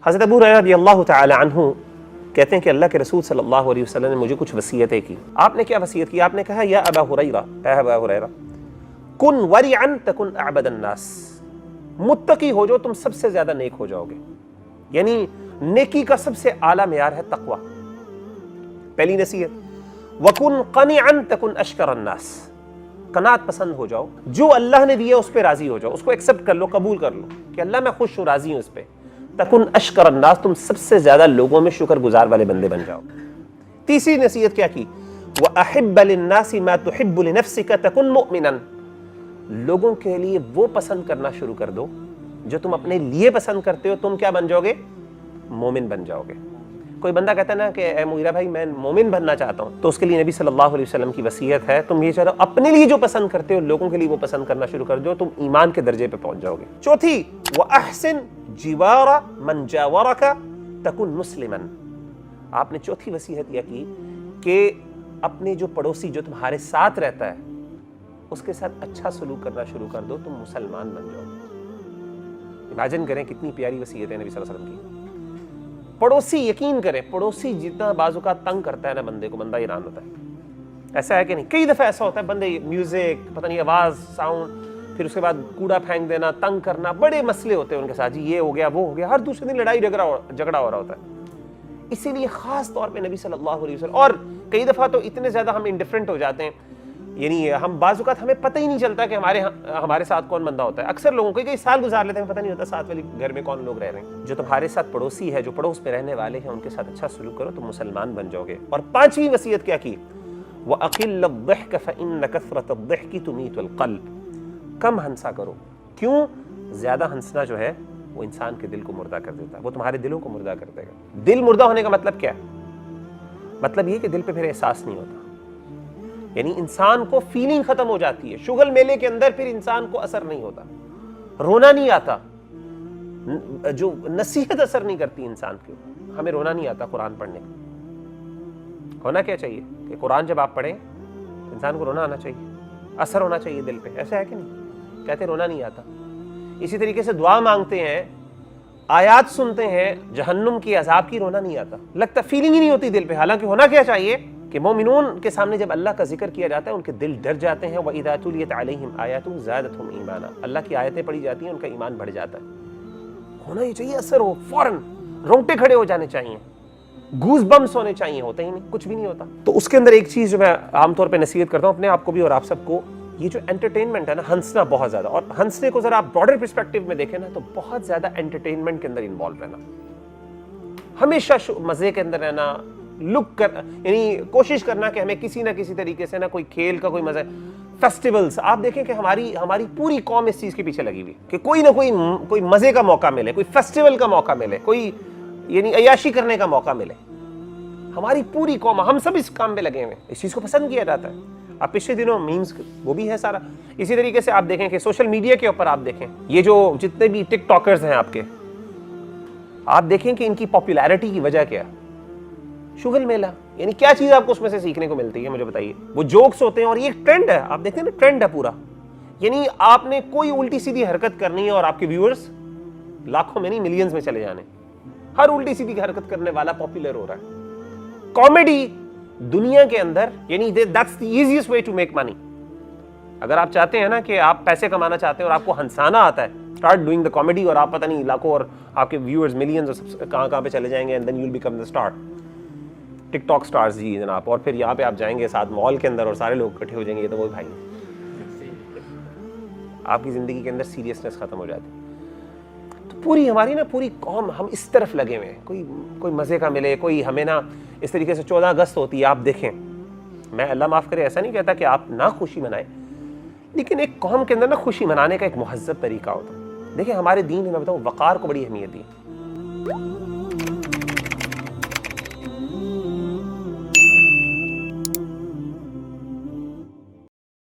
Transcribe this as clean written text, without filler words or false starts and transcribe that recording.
حضرت ابو ہریرہ رضی اللہ تعالی عنہ کہتے ہیں کہ اللہ کے رسول صلی اللہ علیہ وسلم نے مجھے کچھ وصیتیں کی. آپ نے کیا وصیت کی؟ آپ نے کہا یا ابا ہریرہ، اے ابا ہریرہ، کن ورعا تکن اعبد الناس، متقی ہو جاؤ تم سب سے زیادہ نیک ہو جاؤ گے. یعنی نیکی کا سب سے اعلیٰ معیار ہے تقوی. پہلی نصیحت. وَكُنْ قَنِعًا تَكُنْ أَشْكَرَ النَّاسِ، قناعت پسند ہو جاؤ، جو اللہ نے دیا اس پہ راضی ہو جاؤ، اس کو ایکسپٹ کر لو، قبول کر لو کہ اللہ میں خوش ہوں، راضی ہوں اس پہ. تَكُنْ أَشْكَرَ النَّاسِ، تم سب سے زیادہ لوگوں میں شکر گزار والے بندے بن جاؤ. تیسری نصیحت کیا کی؟ وَأَحِبَّ لِلنَّاسِ مَا تُحِبُّ لِنَفْسِكَ تَكُنْ مُؤْمِنًا، لوگوں کے لیے وہ پسند کرنا شروع کر دو جو تم اپنے لیے پسند کرتے ہو، تم کیا بن جاؤ گے؟ مومن بن جاؤ گے. کوئی بندہ کہتا ہے نا کہ اے مغیرہ بھائی میں مومن بننا چاہتا ہوں، تو اس کے لیے نبی صلی اللہ علیہ وسلم کی وصیت ہے تم یہ چاہو اپنے لیے جو پسند کرتے ہو لوگوں کے لیے وہ پسند کرنا شروع کر دو، تم ایمان کے درجے پہ پہنچ جاؤ گے. چوتھی، وَأَحْسِنْ جِوَارَ مَنْ جَاوَرَكَ تَكُنْ مُسْلِمًا، آپ نے چوتھی وصیت یہ کی کہ اپنے جو پڑوسی جو تمہارے ساتھ رہتا ہے اس کے ساتھ اچھا سلوک کرنا شروع کر دو، تم مسلمان بن جاؤ گے. امیجن کریں کتنی پیاری وصیت ہے نبی صلی اللہ علیہ وسلم کی. پڑوسی، یقین کریں، پڑوسی جتنا بعض اوقات تنگ کرتا ہے نا بندے کو، بندہ حیران ہوتا ہے. ایسا ہے کہ نہیں؟ کئی دفعہ ایسا ہوتا ہے بندے میوزک، پتہ نہیں آواز، ساؤنڈ، پھر اس کے بعد کوڑا پھینک دینا، تنگ کرنا، بڑے مسئلے ہوتے ہیں ان کے ساتھ، جی یہ ہو گیا وہ ہو گیا، ہر دوسرے دن لڑائی جھگڑا ہو رہا ہوتا ہے. اسی لیے خاص طور پہ نبی صلی اللہ علیہ وسلم، اور کئی دفعہ تو اتنے زیادہ ہم انڈیفرنٹ ہو جاتے ہیں، یعنی ہم بعض اوقات ہمیں پتہ ہی نہیں چلتا کہ ہمارے ساتھ کون بندہ ہوتا ہے. اکثر لوگوں کو کئی سال گزار لیتے ہیں، پتہ نہیں ہوتا ساتھ والی گھر میں کون لوگ رہ رہے ہیں. جو تمہارے ساتھ پڑوسی ہے، جو پڑوس میں رہنے والے ہیں، ان کے ساتھ اچھا سلوک کرو، تم مسلمان بن جاؤ گے. اور پانچویں وصیت کیا کی؟ وَأَقِلَّ الضِّحْكَ فَإِنَّ كَثْرَةَ الضِّحْكِ تُمِيتُ الْقَلْبَ، کم ہنسا کرو. کیوں؟ زیادہ ہنسنا جو ہے وہ انسان کے دل کو مردہ کر دیتا ہے، وہ تمہارے دلوں کو مردہ کر دے گا. دل مردہ ہونے کا مطلب کیا ہے؟ مطلب یہ کہ دل پہ پھر احساس نہیں ہوتا، یعنی انسان کو فیلنگ ختم ہو جاتی ہے. شغل میلے کے اندر پھر انسان کو اثر نہیں ہوتا، رونا نہیں آتا، جو نصیحت اثر نہیں کرتی انسان کے اوپر. ہمیں رونا نہیں آتا قرآن پڑھنے کا. ہونا کیا چاہیے کہ قرآن جب آپ پڑھیں انسان کو رونا آنا چاہیے، اثر ہونا چاہیے دل پہ. ایسا ہے کہ نہیں؟ کہتے رونا نہیں آتا. اسی طریقے سے دعا مانگتے ہیں، آیات سنتے ہیں جہنم کی عذاب کی، رونا نہیں آتا، لگتا فیلنگ ہی نہیں ہوتی دل پہ. حالانکہ ہونا کیا چاہیے کہ مومنون کے سامنے جب اللہ کا ذکر کیا جاتا ہے ان کے دل ڈر جاتے ہیں. وَإِذَا تُلِيَتْ عَلَيْهِمْ آيَاتُهُ زَادَتْهُمْ ایمانا، اللہ کی آیتیں پڑھی جاتی ہیں ان کا ایمان بڑھ جاتا ہے. ہونا ہی چاہیے، اثر ہو، فوراً رونگٹے کھڑے ہو جانے چاہیے، گوز بمس ہونے چاہیے. ہوتا ہی نہیں، کچھ بھی نہیں ہوتا. تو اس کے اندر ایک چیز جو میں عام طور پہ نصیحت کرتا ہوں اپنے آپ کو بھی اور آپ سب کو، یہ جو انٹرٹینمنٹ ہے نا، ہنسنا بہت زیادہ، اور ہنسنے کو ذرا آپ براڈر پرسپیکٹو میں دیکھیں نا تو بہت زیادہ انٹرٹینمنٹ کے اندر انوالو رہنا، ہمیشہ مزے کے اندر رہنا، لک کر، یعنی کوشش کرنا کہ ہمیں کسی نہ کسی طریقے سے نا کوئی کھیل کا کوئی مزہ. فیسٹیولز آپ دیکھیں کہ ہماری پوری قوم اس چیز کے پیچھے لگی ہوئی کہ کوئی نہ کوئی مزے کا موقع ملے، کوئی فیسٹیول کا موقع ملے، کوئی یعنی عیاشی کرنے کا موقع ملے. ہماری پوری قوم، ہم سب اس کام پہ لگے ہوئے ہیں، اس چیز کو پسند کیا جاتا ہے. اب پچھلے دنوں میمز وہ بھی ہے سارا. اسی طریقے سے آپ دیکھیں کہ سوشل میڈیا کے اوپر آپ دیکھیں یہ جو جتنے بھی ٹک ٹاکرز ہیں آپ کے، آپ دیکھیں کہ ان کی پاپولیرٹی کی وجہ کیا ہے؟ شغل میلہ. یعنی کیا چیز آپ کو اس میں سے سیکھنے کو ملتی ہے مجھے بتائیے؟ وہ جوکس ہوتے ہیں، اور یہ ایک ٹرینڈ ہے، آپ دیکھتے ہیں نا ٹرینڈ ہے پورا. یعنی آپ نے کوئی الٹی سیدھی حرکت کرنی ہے اور آپ کے ویورز لاکھوں میں نہیں ملینز میں چلے جانے. ہر الٹی سیدھی حرکت کرنے والا پاپولر ہو رہا ہے. کامیڈی دنیا کے اندر، یعنی that's the easiest way to make money. اگر آپ چاہتے ہیں نا کہ آپ پیسے کمانا چاہتے ہیں اور آپ کو ہنسانا آتا ہے، start doing the comedy، اور آپ پتہ نہیں لاکھوں اور آپ کے ویورز ملینز اور کہاں پہ چلے جائیں گے، and then you'll become the star. TikTok stars جی جناب. اور پھر یہاں پہ آپ جائیں گے ساتھ مال کے اندر اور سارے لوگ اکٹھے ہو جائیں گے، یہ تو وہ بھائی آپ کی زندگی کے اندر سیریسنس ختم ہو جاتی. تو پوری ہماری نا پوری قوم ہم اس طرف لگے ہوئے ہیں، کوئی مزے کا ملے، کوئی ہمیں نا اس طریقے سے. 14 اگست ہوتی ہے، آپ دیکھیں، میں اللہ معاف کرے ایسا نہیں کہتا کہ آپ نہ خوشی منائیں، لیکن ایک قوم کے اندر نا خوشی منانے کا ایک مہذب طریقہ ہوتا ہے. دیکھیں ہمارے دین میں بتاؤں وقار کو بڑی اہمیت دی.